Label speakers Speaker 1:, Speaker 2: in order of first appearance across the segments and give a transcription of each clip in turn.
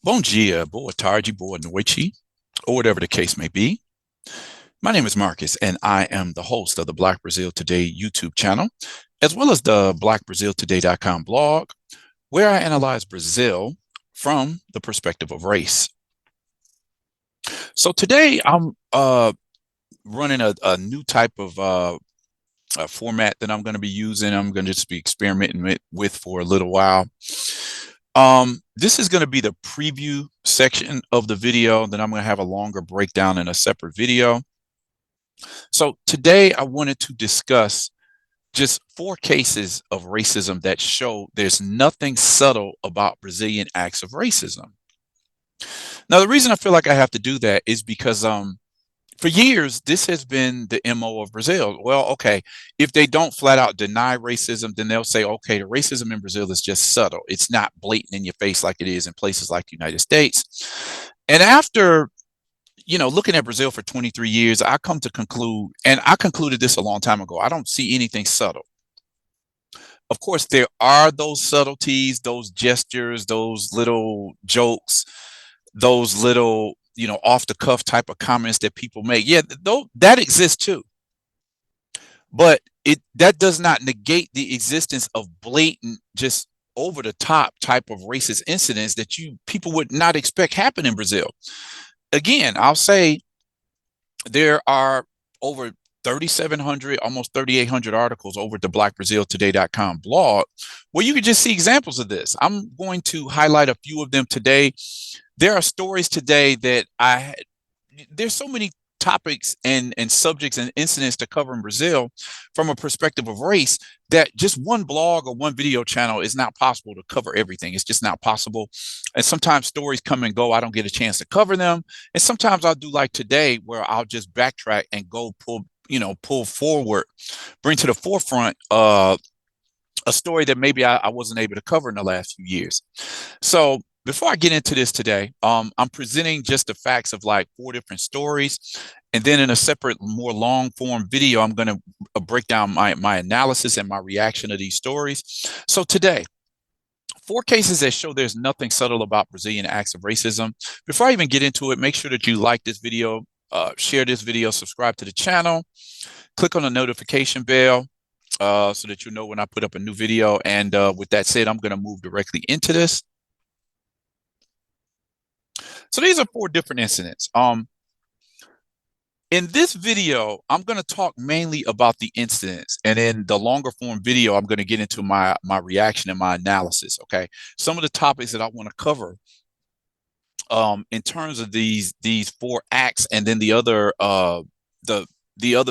Speaker 1: Bom dia, boa tarde, boa noite, or whatever the case may be. My name is Marcus, and I am the host of the Black Brazil Today YouTube channel, as well as the blackbraziltoday.com blog, where I analyze Brazil from the perspective of race. So today I'm running a new type of format that I'm going to be using. I'm going to just be experimenting with for a little while. This is going to be the preview section of the video. Then I'm going to have a longer breakdown in a separate video. So today I wanted to discuss just 4 cases of racism that show there's nothing subtle about Brazilian acts of racism. Now, the reason I feel like I have to do that is because for years, this has been the MO of Brazil. Well, okay, if they don't flat out deny racism, then they'll say, okay, the racism in Brazil is just subtle. It's not blatant in your face like it is in places like the United States. And after, looking at Brazil for 23 years, I come to conclude, and I concluded this a long time ago, I don't see anything subtle. Of course, there are those subtleties, those gestures, those little jokes, those little off the cuff type of comments that people make. Yeah, though that exists too. But that does not negate the existence of blatant, just over the top type of racist incidents that people would not expect happen in Brazil. Again, I'll say there are over 3,700, almost 3,800 articles over at the blackbraziltoday.com blog where you can just see examples of this. I'm going to highlight a few of them today. There are stories today that there's so many topics and subjects and incidents to cover in Brazil from a perspective of race that just one blog or one video channel is not possible to cover everything. It's just not possible. And sometimes stories come and go. I don't get a chance to cover them. And sometimes I'll do like today where I'll just backtrack and go pull forward, bring to the forefront a story that maybe I wasn't able to cover in the last few years. So before I get into this today, I'm presenting just the facts of like 4 different stories. And then in a separate, more long form video, I'm going to break down my analysis and my reaction to these stories. So today, 4 cases that show there's nothing subtle about Brazilian acts of racism. Before I even get into it, make sure that you like this video, share this video, subscribe to the channel, click on the notification bell so that you know when I put up a new video. And with that said, I'm going to move directly into this. So these are 4 different incidents. In this video, I'm going to talk mainly about the incidents, and in the longer form video, I'm going to get into my reaction and my analysis. Okay, some of the topics that I want to cover in terms of these 4 acts, and then the other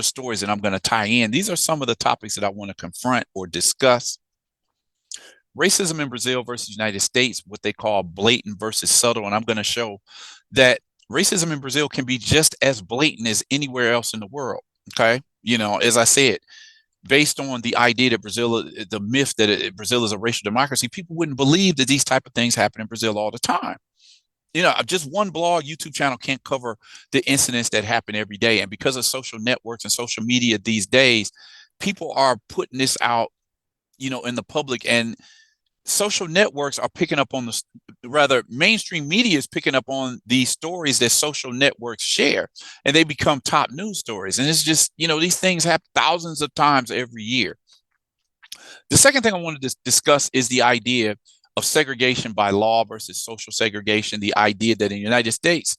Speaker 1: stories that I'm going to tie in. These are some of the topics that I want to confront or discuss. Racism in Brazil versus United States, what they call blatant versus subtle. And I'm going to show that racism in Brazil can be just as blatant as anywhere else in the world. Okay. As I said, based on the idea that the myth that Brazil is a racial democracy, people wouldn't believe that these type of things happen in Brazil all the time. Just one blog, YouTube channel can't cover the incidents that happen every day. And because of social networks and social media these days, people are putting this out, in the public, and social networks are picking up on mainstream media is picking up on these stories that social networks share, and they become top news stories. And it's just, these things happen thousands of times every year. The second thing I wanted to discuss is the idea of segregation by law versus social segregation. The idea that in the United States,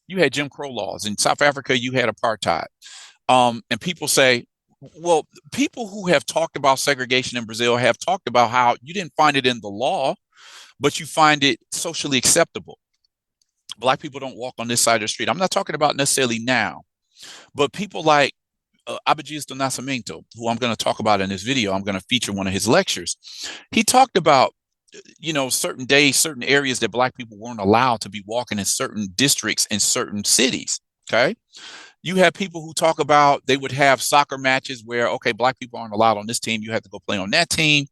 Speaker 1: you had Jim Crow laws. In South Africa, you had apartheid. And people say, well, people who have talked about segregation in Brazil have talked about how you didn't find it in the law, but you find it socially acceptable. Black people don't walk on this side of the street. I'm not talking about necessarily now, but people like Abdias do Nascimento, who I'm going to talk about in this video. I'm going to feature one of his lectures. He talked about, certain days, certain areas that Black people weren't allowed to be walking in certain districts in certain cities. Okay. You have people who talk about they would have soccer matches where, okay, Black people aren't allowed on this team. You have to go play on that team.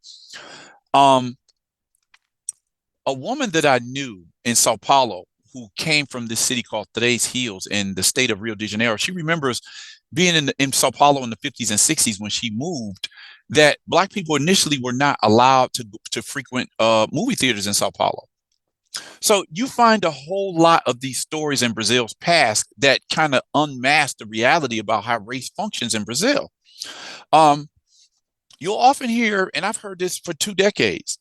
Speaker 1: A woman that I knew in Sao Paulo who came from this city called Três Rios in the state of Rio de Janeiro, she remembers being in Sao Paulo in the 50s and 60s when she moved, that Black people initially were not allowed to frequent movie theaters in Sao Paulo. So you find a whole lot of these stories in Brazil's past that kind of unmask the reality about how race functions in Brazil. Um, you'll often hear, and I've heard this for 2 decades,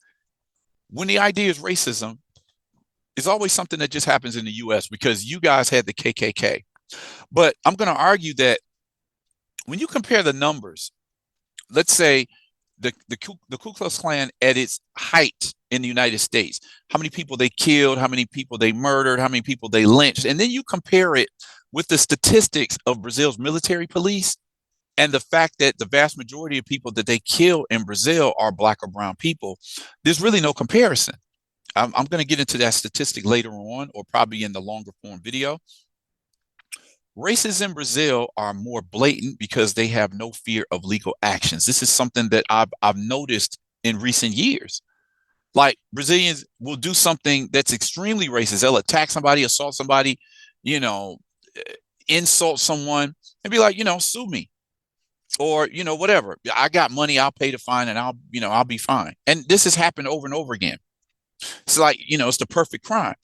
Speaker 1: when the idea is racism, it's always something that just happens in the US because you guys had the KKK. But I'm going to argue that when you compare the numbers, let's say the Ku Klux Klan at its height in the United States, how many people they killed, how many people they murdered, how many people they lynched, and then you compare it with the statistics of Brazil's military police and the fact that the vast majority of people that they kill in Brazil are Black or brown people, there's really no comparison. I'm going to get into that statistic later on, or probably in the longer form video. Races in Brazil are more blatant because they have no fear of legal actions. This is something that I've noticed in recent years. Like, Brazilians will do something that's extremely racist. They'll attack somebody, assault somebody, you know, insult someone, and be like, sue me, or whatever. I got money, I'll pay the fine, and I'll be fine. And this has happened over and over again. It's like, it's the perfect crime.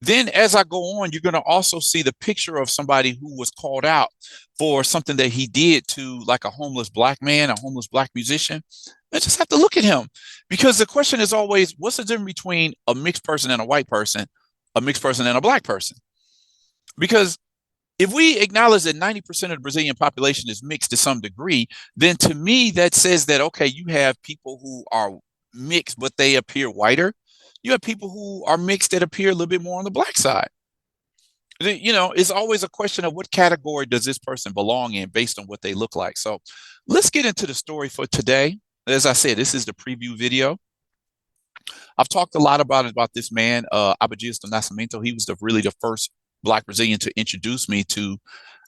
Speaker 1: Then as I go on, you're going to also see the picture of somebody who was called out for something that he did to, like, a homeless Black man, a homeless Black musician. I just have to look at him, because the question is always, what's the difference between a mixed person and a white person, a mixed person and a Black person? Because if we acknowledge that 90% of the Brazilian population is mixed to some degree, then to me that says that, okay, you have people who are mixed, but they appear whiter. You have people who are mixed that appear a little bit more on the Black side. It's always a question of what category does this person belong in based on what they look like. So let's get into the story for today. As I said, this is the preview video. I've talked a lot about this man, Abdias do Nascimento. He was really the first Black Brazilian to introduce me to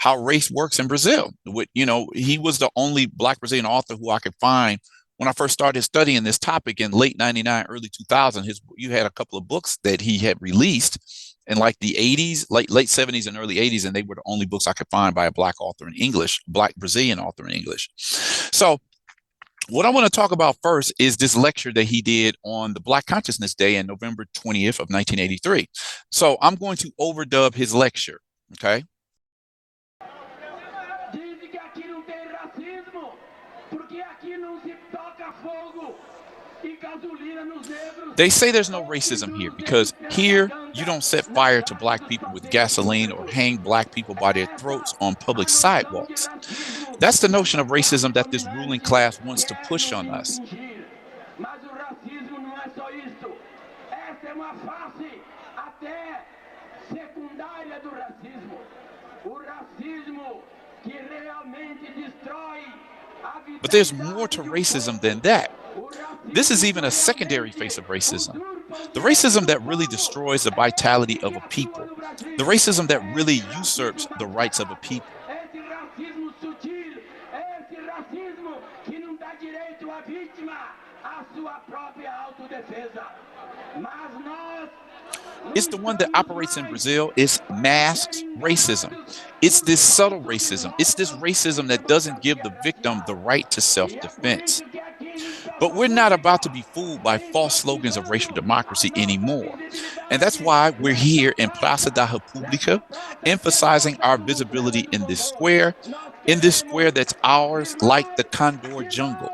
Speaker 1: how race works in Brazil. He was the only Black Brazilian author who I could find when I first started studying this topic in late 99, early 2000. You had a couple of books that he had released in like the 80s, late 70s and early 80s, and they were the only books I could find by a Black author in English, Black Brazilian author in English. So what I want to talk about first is this lecture that he did on the Black Consciousness Day in November 20th of 1983. So I'm going to overdub his lecture, okay? They say there's no racism here because here you don't set fire to Black people with gasoline or hang Black people by their throats on public sidewalks. That's the notion of racism that this ruling class wants to push on us. But there's more to racism than that. This is even a secondary face of racism. The racism that really destroys the vitality of a people. The racism that really usurps the rights of a people. It's the one that operates in Brazil. It's masked racism. It's this subtle racism. It's this racism that doesn't give the victim the right to self-defense. But we're not about to be fooled by false slogans of racial democracy anymore. And that's why we're here in Praça da República, emphasizing our visibility in this square that's ours, like the Condor jungle.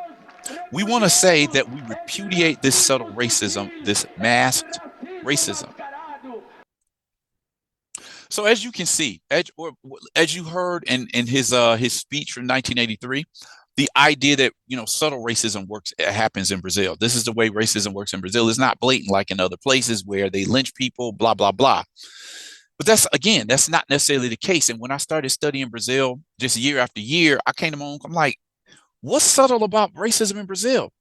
Speaker 1: We want to say that we repudiate this subtle racism, this masked racism. So as you can see, as you heard in his speech from 1983, the idea that subtle racism happens in Brazil. This is the way racism works in Brazil. It's not blatant like in other places where they lynch people, blah blah blah. But that's not necessarily the case. And when I started studying Brazil just year after year, I came to my own. I'm like, what's subtle about racism in Brazil?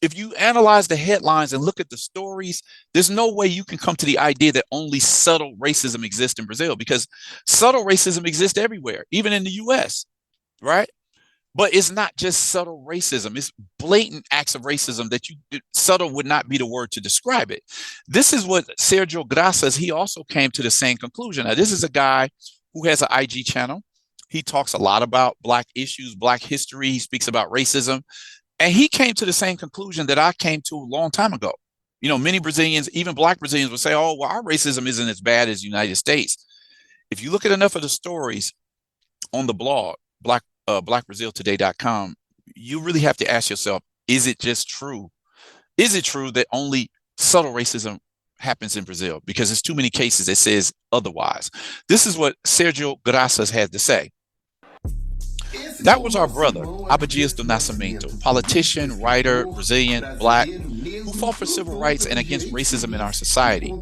Speaker 1: If you analyze the headlines and look at the stories, there's no way you can come to the idea that only subtle racism exists in Brazil, because subtle racism exists everywhere, even in the US, right? But it's not just subtle racism. It's blatant acts of racism that subtle would not be the word to describe it. This is what Sergio Graças, he also came to the same conclusion. Now, this is a guy who has an IG channel. He talks a lot about Black issues, Black history. He speaks about racism. And he came to the same conclusion that I came to a long time ago. Many Brazilians, even Black Brazilians, would say, oh, well, our racism isn't as bad as the United States. If you look at enough of the stories on the blog, blackbraziltoday.com, you really have to ask yourself, is it just true? Is it true that only subtle racism happens in Brazil? Because there's too many cases that says otherwise. This is what Sergio Graças had to say. That was our brother, Abdias do Nascimento, politician, writer, Brazilian, Black, who fought for civil rights and against racism in our society.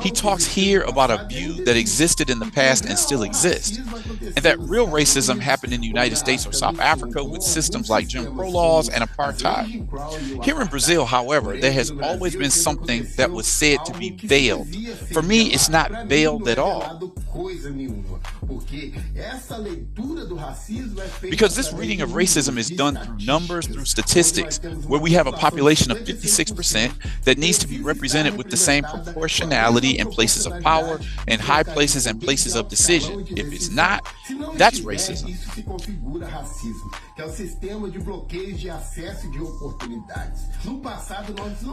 Speaker 1: He talks here about a view that existed in the past and still exists, and that real racism happened in the United States or South Africa with systems like Jim Crow laws and apartheid. Here in Brazil, however, there has always been something that was said to be veiled. For me, it's not veiled at all. Because this reading of racism is done through numbers, through statistics, where we have a population of 56% that needs to be represented with the same proportionality in places of power, in high places and places of decision. If it's not, that's racism.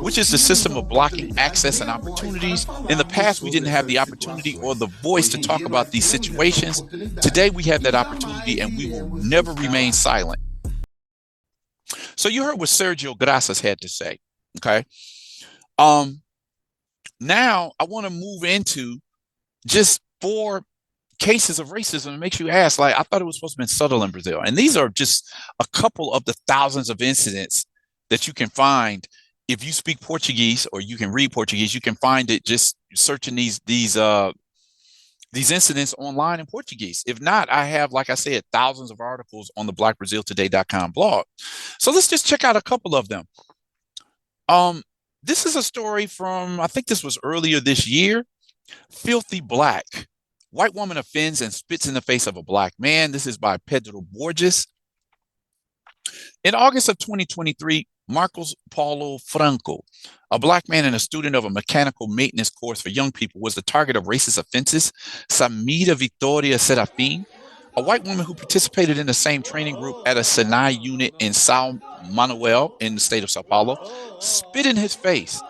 Speaker 1: Which is the system of blocking access and opportunities. In the past, we didn't have the opportunity or the voice to talk about these situations. Today, we have that opportunity, and we will never remain silent. So you heard what Sergio Graças had to say, okay? Now, I want to move into just 4 cases of racism. It makes you ask, like, I thought it was supposed to be subtle in Brazil. And these are just a couple of the thousands of incidents that you can find. If you speak Portuguese or you can read Portuguese, you can find it just searching these incidents online in Portuguese. If not, I have, like I said, thousands of articles on the blackbraziltoday.com blog. So let's just check out a couple of them. This is a story from, I think this was earlier this year. Filthy Black. White woman offends and spits in the face of a Black man. This is by Pedro Borges. In August of 2023, Marcos Paulo Franco, a Black man and a student of a mechanical maintenance course for young people, was the target of racist offenses. Samira Victoria Serafim, a white woman who participated in the same training group at a Sinai unit in São Manuel in the state of Sao Paulo, spit in his face.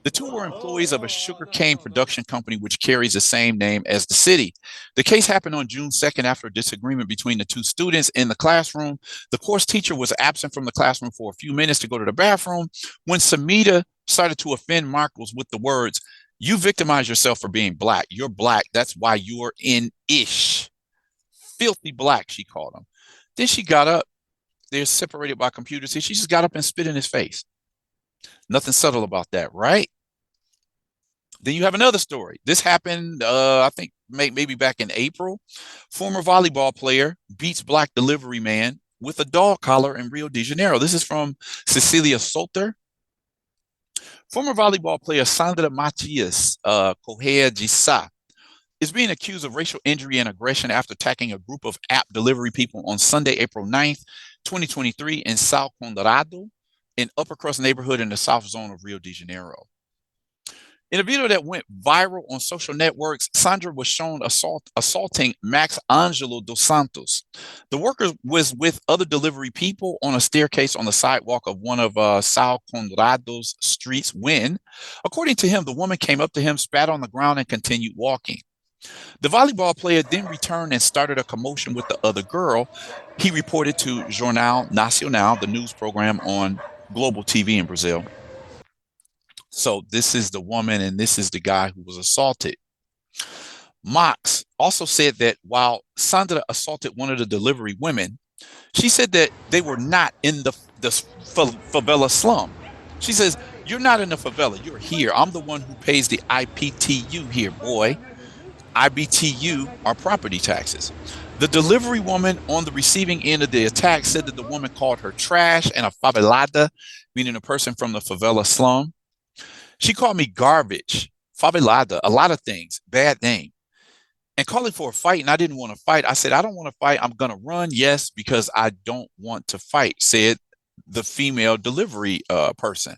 Speaker 1: The two were employees of a sugarcane production company which carries the same name as the city. The case happened on June 2nd after a disagreement between the two students in the classroom. The course teacher was absent from the classroom for a few minutes to go to the bathroom when Samita started to offend Marcos with the words, "You victimize yourself for being Black. You're Black. That's why you're in ish." Filthy Black, she called him. Then she got up. They're separated by computers. She just got up and spit in his face. Nothing subtle about that, right? Then you have another story. This happened, I think, maybe back in April. Former volleyball player beats Black delivery man with a dog collar in Rio de Janeiro. This is from Cecilia Solter. Former volleyball player Sandra Matias Correa de Sá is being accused of racial injury and aggression after attacking a group of app delivery people on Sunday, April 9th, 2023 in São Conrado, an upper crust neighborhood in the south zone of Rio de Janeiro. In a video that went viral on social networks, Sandra was shown assaulting Max Angelo dos Santos. The worker was with other delivery people on a staircase on the sidewalk of one of São Conrado's streets when, according to him, the woman came up to him, spat on the ground, and continued walking. The volleyball player then returned and started a commotion with the other girl. He reported to Jornal Nacional, the news program on Global TV in Brazil. So this is the woman and this is the guy who was assaulted. Mox also said that while Sandra assaulted one of the delivery women, she said that they were not in the favela slum. She says, "You're not in the favela, you're here. I'm the one who pays the IPTU here, boy." IBTU are property taxes. The delivery woman on the receiving end of the attack said that the woman called her trash and a favelada, meaning a person from the favela slum. She called me garbage, favelada, a lot of things, bad name, and calling for a fight. And I didn't want to fight. I said, "I don't want to fight. I'm going to run." "Yes, because I don't want to fight," said the female delivery person.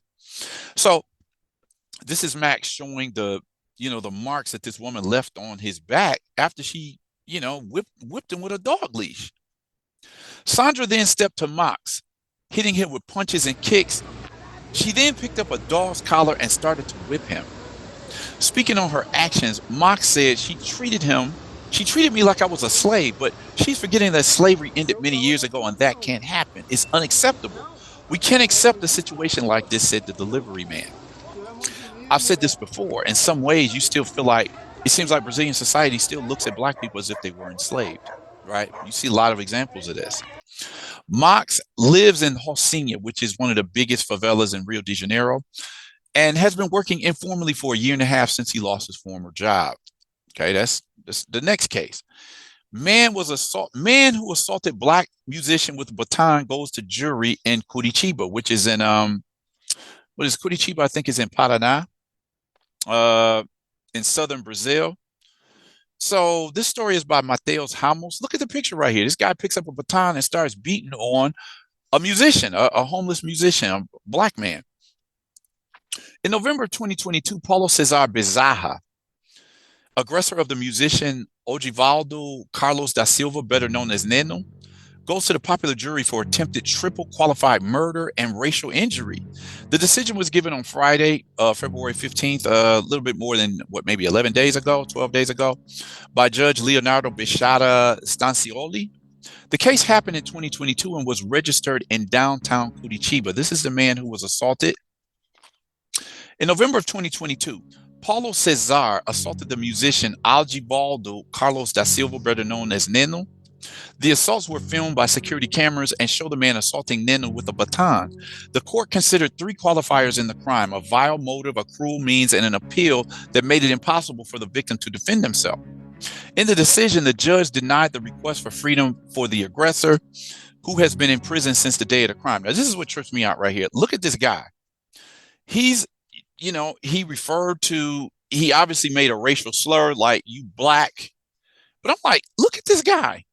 Speaker 1: So this is Max showing the marks that this woman left on his back after she, whipped him with a dog leash. Sandra then stepped to Max hitting him with punches and kicks. She then picked up a dog's collar and started to whip him. Speaking on her actions, Mox said she treated me like I was a slave, but she's forgetting that slavery ended many years ago and that can't happen. It's unacceptable. We can't accept a situation like this, said the delivery man. I've said this before. In some ways, you still feel like it seems like Brazilian society still looks at Black people as if they were enslaved, right? You see a lot of examples of this. Mox lives in Rocinha, which is one of the biggest favelas in Rio de Janeiro, and has been working informally for a year and a half since he lost his former job. Okay, that's the next case. Man who assaulted Black musician with a baton goes to jury in Curitiba, which is in what is Curitiba? I think is in Paraná, in southern Brazil. So this story is by Mateus Ramos. Look at the picture right here. This guy picks up a baton and starts beating on a musician, a homeless musician, a Black man. In November 2022, Paulo Cesar Bezerra, aggressor of the musician Ogivaldo Carlos da Silva, better known as Neno, goes to the popular jury for attempted triple qualified murder and racial injury. The decision was given on Friday, February 15th, a little bit more than maybe 11 days ago, 12 days ago, by Judge Leonardo Bichara Stancioli. The case happened in 2022 and was registered in downtown Curitiba. This is the man who was assaulted. In November of 2022, Paulo Cesar assaulted the musician Ogivaldo Carlos da Silva, better known as Neno. The assaults were filmed by security cameras and show the man assaulting Neno with a baton. The court considered three qualifiers in the crime: a vile motive, a cruel means, and an appeal that made it impossible for the victim to defend himself. In the decision, the judge denied the request for freedom for the aggressor, who has been in prison since the day of the crime. Now, this is what trips me out right here. Look at this guy. He obviously made a racial slur like "you Black," but I'm like, look at this guy.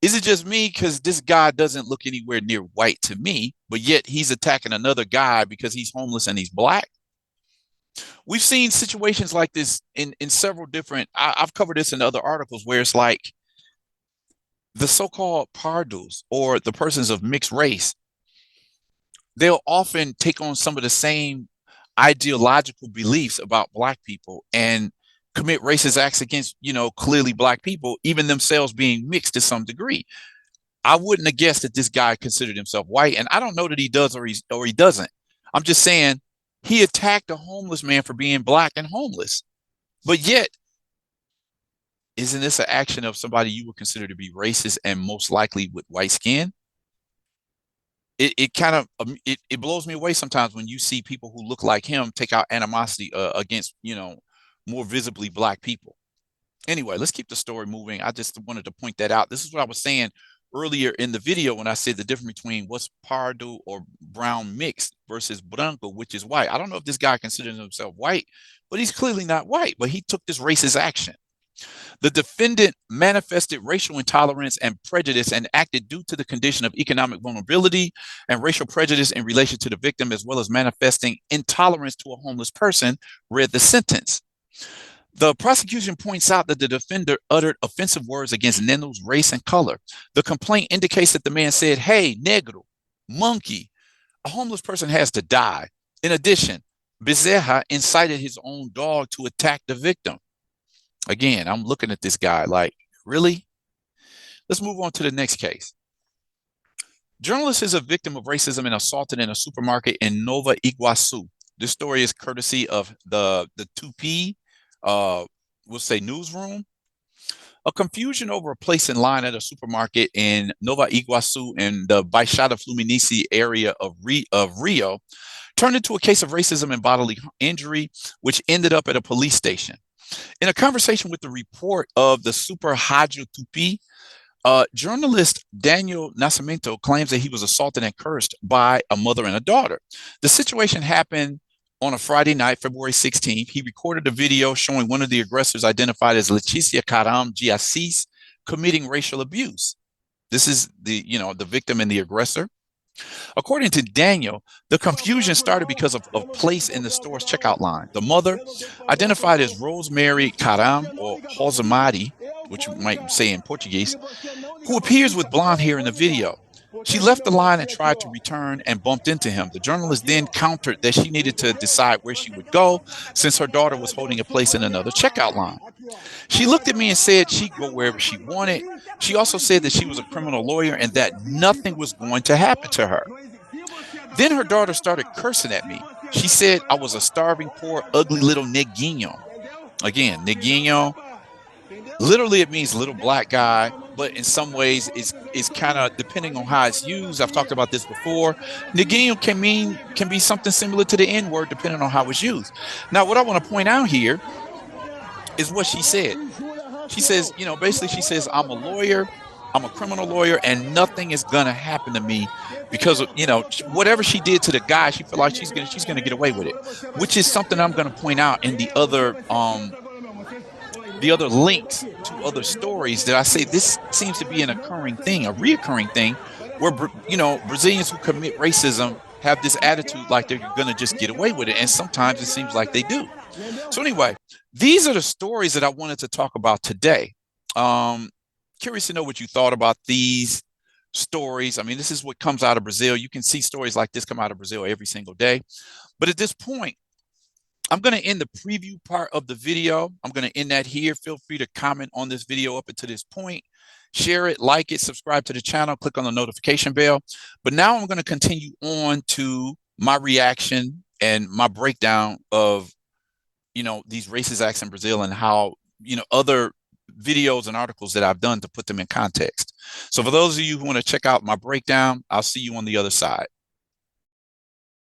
Speaker 1: Is it just me? Because this guy doesn't look anywhere near white to me, but yet he's attacking another guy because he's homeless and he's Black. We've seen situations like this in several different, I've covered this in other articles where it's like the so-called pardos or the persons of mixed race, they'll often take on some of the same ideological beliefs about Black people and commit racist acts against, clearly Black people, even themselves being mixed to some degree. I wouldn't have guessed that this guy considered himself white, and I don't know that he does or he doesn't. I'm just saying he attacked a homeless man for being Black and homeless. But yet, isn't this an action of somebody you would consider to be racist and most likely with white skin? It blows me away sometimes when you see people who look like him take out animosity against, more visibly Black people. Anyway, let's keep the story moving. I just wanted to point that out. This is what I was saying earlier in the video when I said the difference between what's pardo or brown mixed versus branco, which is white. I don't know if this guy considers himself white, but he's clearly not white, but he took this racist action. The defendant manifested racial intolerance and prejudice and acted due to the condition of economic vulnerability and racial prejudice in relation to the victim, as well as manifesting intolerance to a homeless person, read the sentence. The prosecution points out that the defender uttered offensive words against Neno's race and color. The complaint indicates that the man said, "Hey, negro, monkey, a homeless person has to die." In addition, Bezerra incited his own dog to attack the victim. Again, I'm looking at this guy like, really? Let's move on to the next case. Journalist is a victim of racism and assaulted in a supermarket in Nova Iguaçu. This story is courtesy of the Tupi, we'll say newsroom. A confusion over a place in line at a supermarket in Nova Iguaçu in the Baixada Fluminense area of Rio turned into a case of racism and bodily injury, which ended up at a police station. In a conversation with the report of the Super Rádio Tupi, journalist Daniel Nascimento claims that he was assaulted and cursed by a mother and a daughter. The situation happened on a Friday night, February 16th. He recorded a video showing one of the aggressors, identified as Leticia Caram de Assis, committing racial abuse. This is the victim and the aggressor. According to Daniel, the confusion started because of place in the store's checkout line. The mother, identified as Rosemary Caram or Rosemary, which you might say in Portuguese, who appears with blonde hair in the video. She left the line and tried to return and bumped into him. The journalist then countered that she needed to decide where she would go since her daughter was holding a place in another checkout line. She looked at me and said she'd go wherever she wanted. She also said that she was a criminal lawyer and that nothing was going to happen to her. Then her daughter started cursing at me. She said I was a starving, poor, ugly little neguinho. Again, neguinho, literally it means little black guy, but in some ways it's kind of depending on how it's used. I've talked about this before. Neguinho can be something similar to the N word depending on how it's used. Now, what I want to point out here is what she said. She says, basically she says, I'm a lawyer, I'm a criminal lawyer, and nothing is gonna happen to me because of, whatever she did to the guy, she felt like she's gonna get away with it, which is something I'm gonna point out in the other links to other stories that I say this seems to be an occurring thing, a reoccurring thing, where Brazilians who commit racism have this attitude like they're gonna just get away with it, and sometimes it seems like they do. So anyway, these are the stories that I wanted to talk about today. Curious to know what you thought about these stories. I mean, this is what comes out of Brazil. You can see stories like this come out of Brazil every single day. But at this point, I'm going to end the preview part of the video. I'm going to end that here. Feel free to comment on this video up until this point. Share it, like it, subscribe to the channel, click on the notification bell. But now I'm going to continue on to my reaction and my breakdown of these racist acts in Brazil and how, other videos and articles that I've done to put them in context. So for those of you who want to check out my breakdown, I'll see you on the other side.